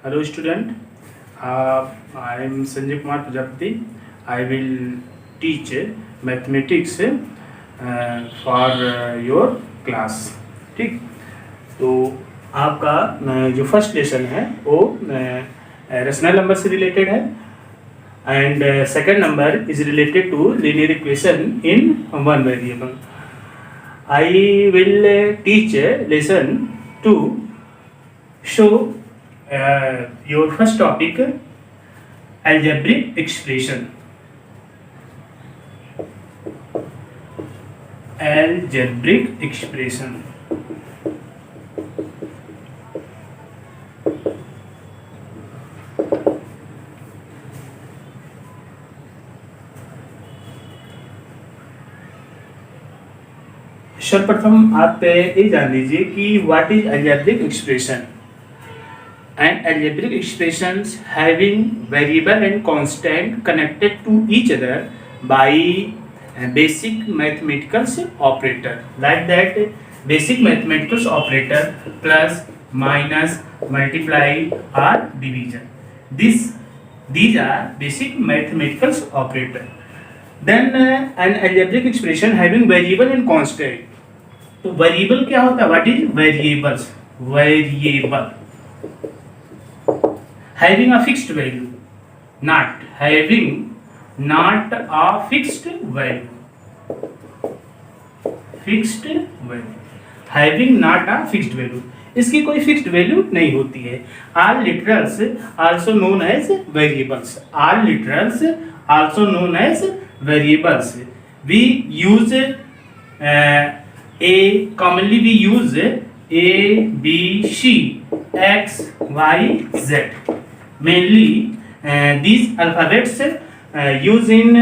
Hello student, I am Sanjay Kumar Prajapati. I will teach mathematics for your class. ठीक, तो आपका जो first lesson है वो रेशनल नंबर से रिलेटेड है and second number is related to linear equation in one variable. I will teach lesson 2. show your first topic algebraic expression. Algebraic expression. सर्वप्रथम आप ये जान लीजिए कि what is algebraic expression. And algebraic expressions having variable and constant connected to each other by basic mathematical operator, like that basic mathematical operator plus, minus, multiply or division. These are basic mathematical operator. Then an algebraic expression having variable and constant. तो variable क्या होता है? What is variables? Variable having a fixed value, not a fixed value, having not a fixed value. इसकी कोई fixed value नहीं होती है. All literals also known as variables. All literals also known as variables. We use commonly we use A, B, C, X, Y, Z. Mainly these alphabets used in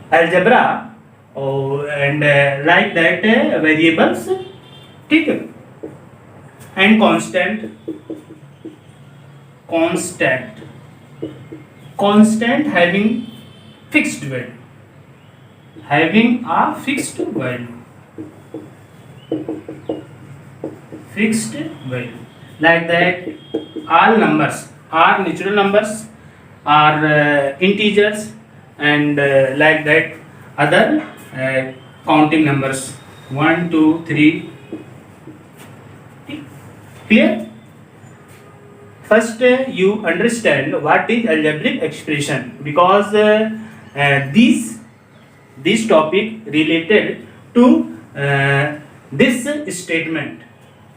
algebra and like that variables, ठीक है, and constant having fixed value, having a fixed value, like that all numbers are natural numbers, are integers, and like that other counting numbers 1 2 3. Clear? First you understand what is algebraic expression, because this topic related to this statement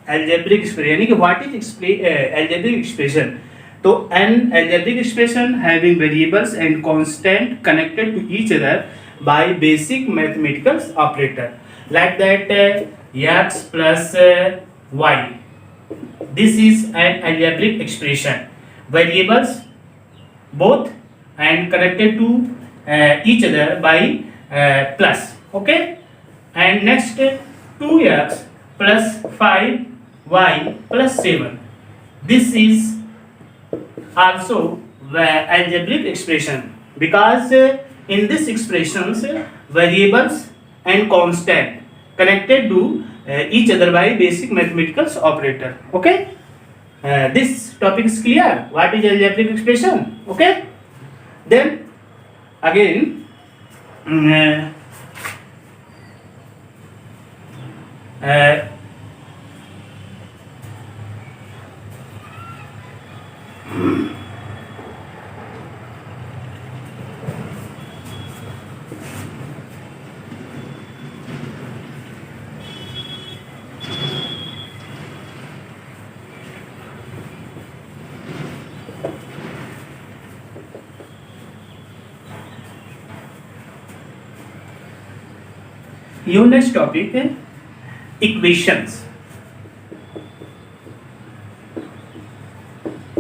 algebraic expression, यानी कि what is algebraic expression. तो an algebraic expression having variables and constant connected to each other by basic mathematical operator, like that x plus y. This is an algebraic expression. Variables both and connected to each other by plus. Okay, and next 2x plus 5y plus 7. This is also algebraic expression, because in this expressions variables and constant connected to each other by basic mathematical operator. Okay, this topic is clear. What is algebraic expression? Okay, then again your next topic equations.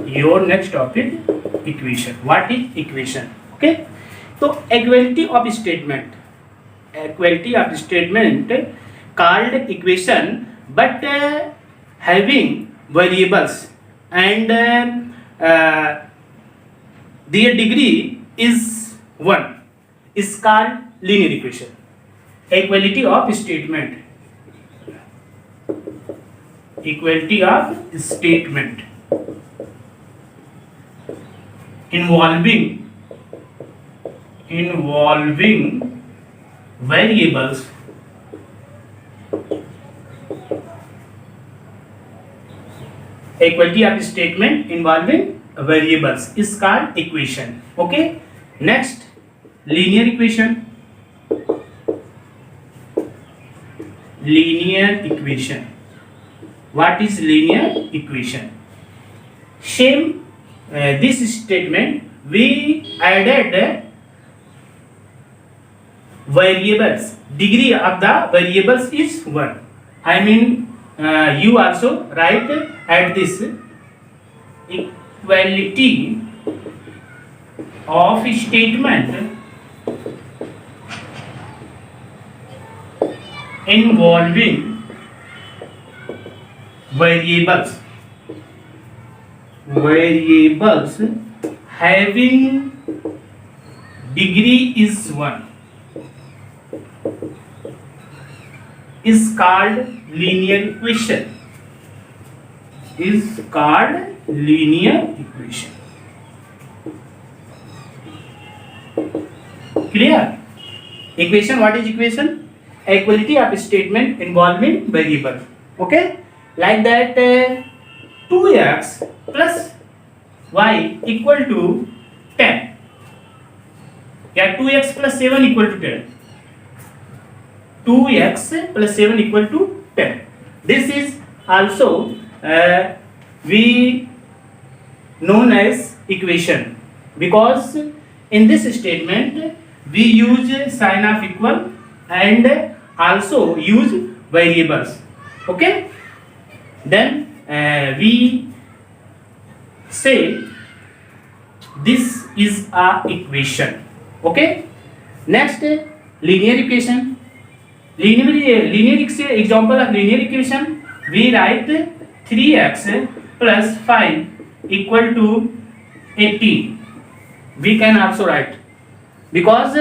Your next topic equation. What is equation? Okay, तो equality of statement called equation, but having variables and their degree is 1 is called linear equation. Equality of statement equality of statement involving variables equality of statement involving variables is called equation. Okay, next, linear equation. What is linear equation? Same this statement, we added variables. Degree of the variables is 1. I mean, you also write at this equality of statement involving variables having degree is 1 is called linear equation. Clear? Equation, what is equation? Equality of statement involving variable. Okay, like that 2x plus y equal to 10. Yeah, 2x plus 7 equal to 10. 2x plus 7 equal to 10. This is also we known as equation, because in this statement we use sign of equal and also use variables. Okay, then we say this is a equation. Okay, next, linear equation. Linear example of linear equation, we write 3x plus 5 equal to 18. We can also write, because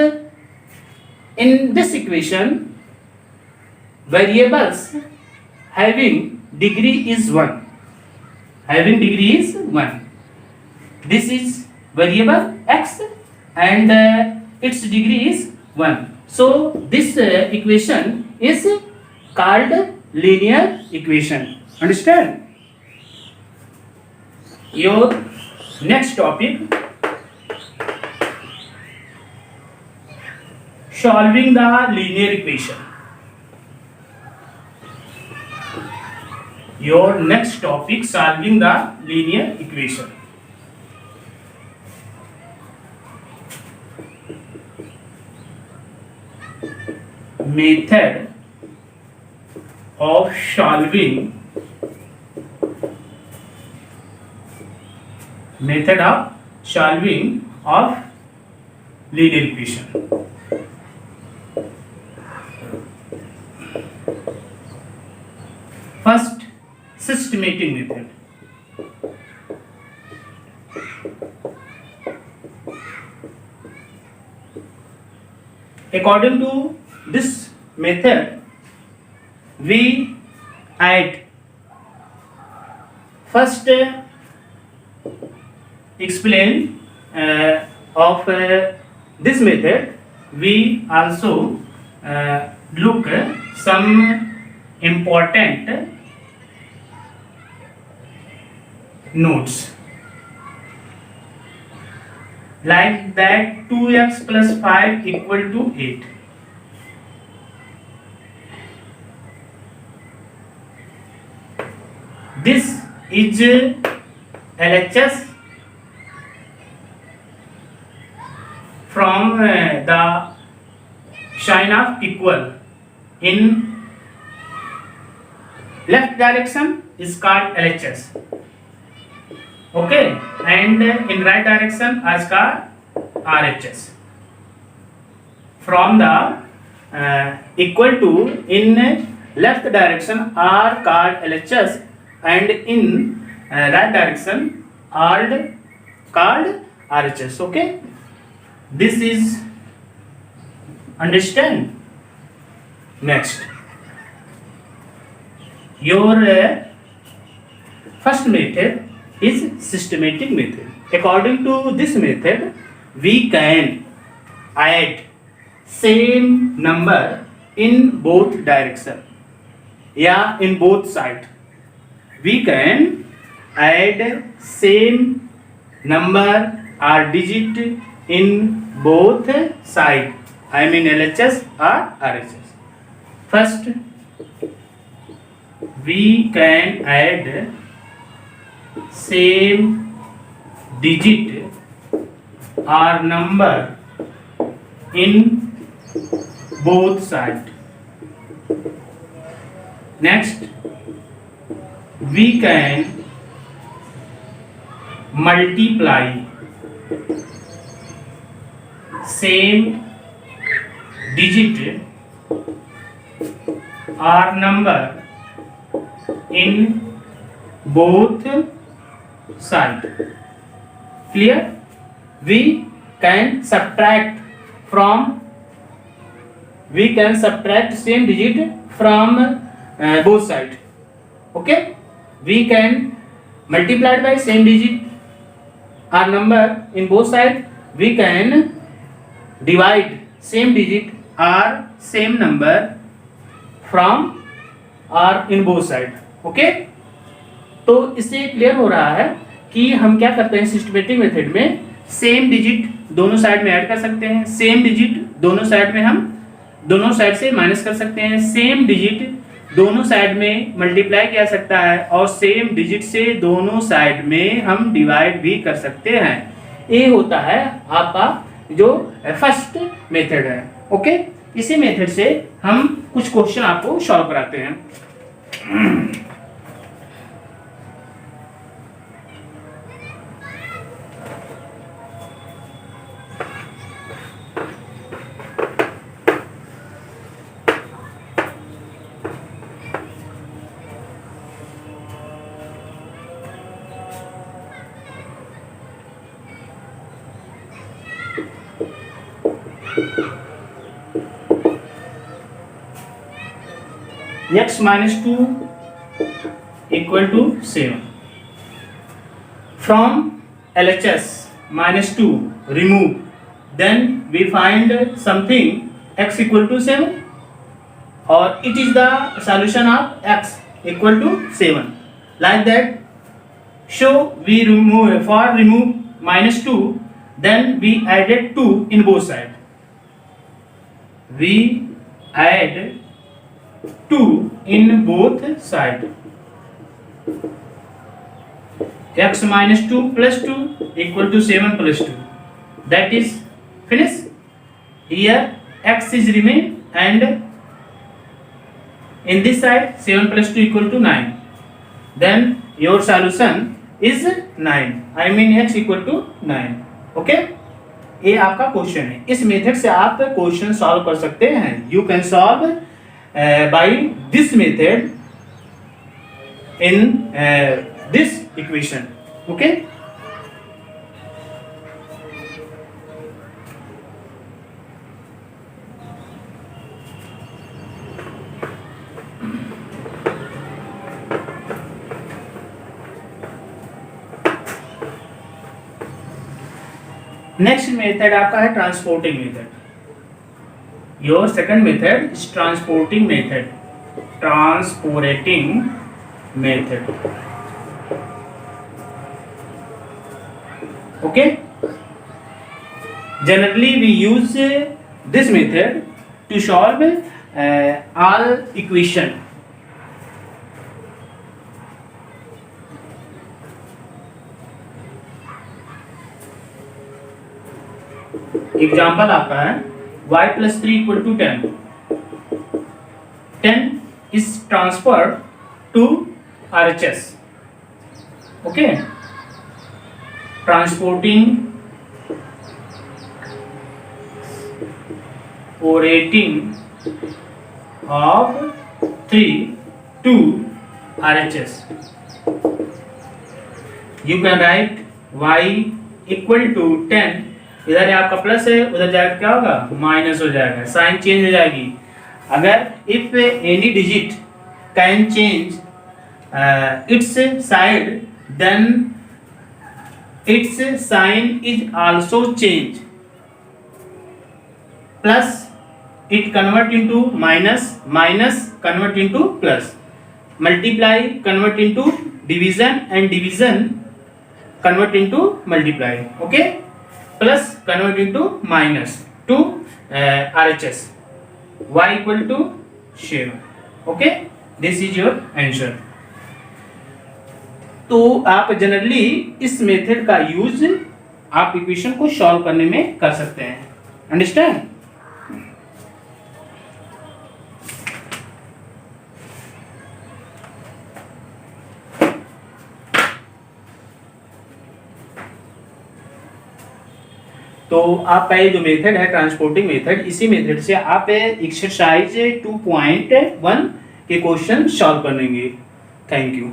in this equation variables having degree is 1. This is variable x and its degree is 1. So this equation is called linear equation. Understand? Your next topic, solving the linear equation. Your next topic, solving the linear equation. Method of solving of linear equation. First, systematic method. According to this method, we add first explain of this method. We also look some important notes, like that 2x plus 5 equal to 8. This is LHS from the sign of equal. In left direction is called LHS. Okay, and in right direction is called RHS. From the equal to, in left direction are called LHS and in right direction are called RHS. Okay, this is understand. Next, your First method is systematic method. According to this method, we can add same number in both direction या in both side. We can add same number or digit in both side. I mean LHS or RHS. First, we can add same digit or number in both sides. Next, we can multiply same digit or number in both sides. Clear? We can subtract same digit from both sides. Okay? We can multiply by same digit or number in both sides. We can divide same digit or same number from or in both side. Okay? तो इससे clear हो रहा है कि हम क्या करते हैं सिस्टमेटिक मेथड में, सेम डिजिट दोनों साइड में ऐड कर सकते हैं, सेम डिजिट दोनों साइड में हम दोनों साइड से माइनस कर सकते हैं, सेम डिजिट दोनों साइड में मल्टीप्लाई किया सकता है और सेम डिजिट से दोनों साइड में हम डिवाइड भी कर सकते हैं. ये होता है आपका जो फर्स्ट मेथड है. ओके, इसी मेथड से हम कुछ क्वेश्चन आपको सॉल्व कराते हैं. X minus 2 equal to 7. From LHS minus 2 remove, then we find something x equal to 7, or it is the solution of x equal to 7. Like that. So we remove minus 2, then we added 2 in both sides. We add 2 in both sides. X minus 2 plus 2 equal to 7 plus 2. That is finished. Here x is remain, and in this side 7 plus 2 equal to 9. Then your solution is 9. I mean x equal to 9. Okay? ये आपका question है. इस method से आप question solve कर सकते हैं. You can solve by this method in this equation. Okay? Next method आपका है transporting method. Your second method is transporting method. Transporting method. Okay? Generally we use this method to solve all equation. Example आपका है y plus 3 equal to 10. 10 is transferred to RHS. Okay? Transporting orating of 3 to RHS. You can write y equal to 10. इधर आपका plus है, उधर जाकर क्या होगा, minus हो जाएगा, साइन चेंज हो जाएगी. अगर if any digit can change its side, then its sign is also change. Plus it convert into minus, minus convert into plus, multiply convert into division, and division convert into multiply. Okay, plus convert into minus to RHS, y equal to 0. Okay, this is your answer. तो आप generally इस method का use आप equation को solve करने में कर सकते हैं. अंडरस्टैंड? तो आपका ये जो मेथड है ट्रांसपोर्टिंग मेथड, इसी मेथड से आप एक्सरसाइज 2.1 के क्वेश्चन सॉल्व करेंगे. Thank you.